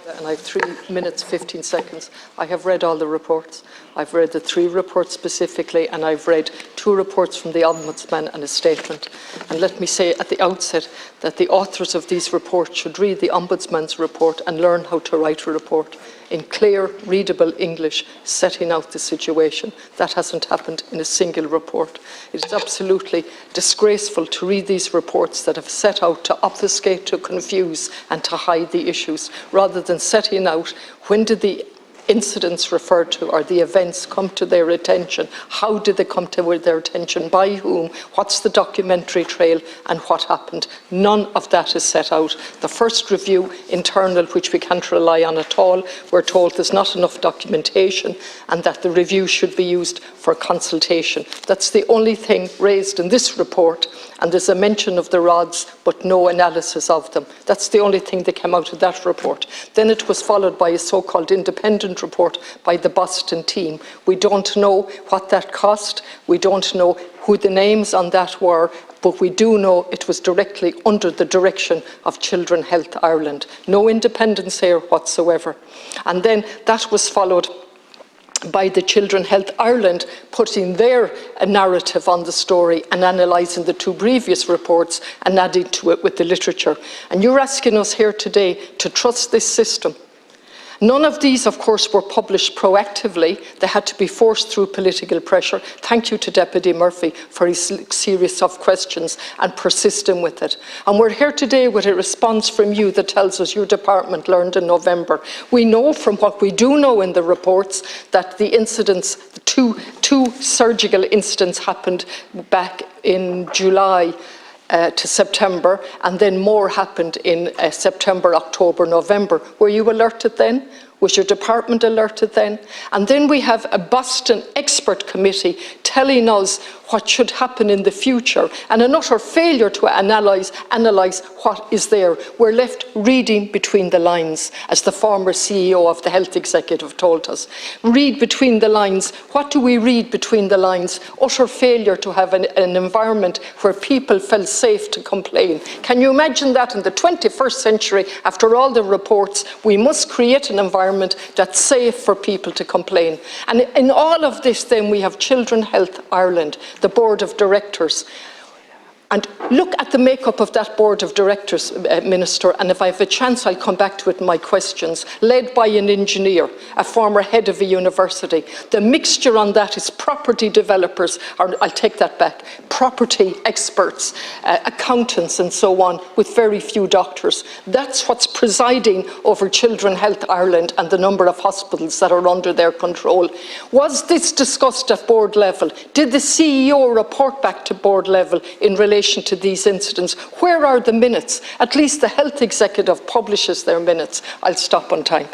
And I have 3 minutes, 15 seconds. I have read all the reports. I've read the 3 reports specifically, and I've read 2 reports from the Ombudsman and a statement. And let me say at the outset that the authors of these reports should read the Ombudsman's report and learn how to write a report in clear, readable English, setting out the situation. That hasn't happened in a single report. It is absolutely disgraceful to read these reports that have set out to obfuscate, to confuse, and to hide the issues, rather than setting out when did the incidents referred to or the events come to their attention, how did they come to their attention, by whom, what's the documentary trail, and what happened. None of that is set out. The first review, internal, which we can't rely on at all, we're told there's not enough documentation and that the review should be used for consultation. That's the only thing raised in this report, and there's a mention of the rods but no analysis of them. That's the only thing that came out of that report. Then it was followed by a so-called independent report by the Boston team. We don't know what that cost. We don't know who the names on that were, but we do know it was directly under the direction of Children Health Ireland. No independence here whatsoever. And then that was followed by the Children Health Ireland putting their narrative on the story and analysing the 2 previous reports and adding to it with the literature. And you're asking us here today to trust this system. None of these, of course, were published proactively. They had to be forced through political pressure. Thank you to Deputy Murphy for his series of questions and persisting with it. And we're here today with a response from you that tells us your department learned in November. We know from what we do know in the reports that the incidents, two surgical incidents happened back in July to September, and then more happened in September, October, November. Were you alerted then? Was your department alerted then? And then we have a Boston expert committee telling us what should happen in the future, and an utter failure to analyse what is there. We're left reading between the lines, as the former CEO of the Health Executive told us. Read between the lines. What do we read between the lines? Utter failure to have an environment where people felt safe to complain. Can you imagine that in the 21st century, after all the reports, we must create an environment that's safe for people to complain. And in all of this then we have Children Health Ireland, the board of directors. And look at the makeup of that board of directors, Minister, and if I have a chance I'll come back to it in my questions. Led by an engineer, a former head of a university. The mixture on that is property developers, or I'll take that back, property experts, accountants and so on, with very few doctors. That's what's presiding over Children Health Ireland and the number of hospitals that are under their control. Was this discussed at board level? Did the CEO report back to board level in relation to these incidents? Where are the minutes? At least the Health Executive publishes their minutes. I'll stop on time.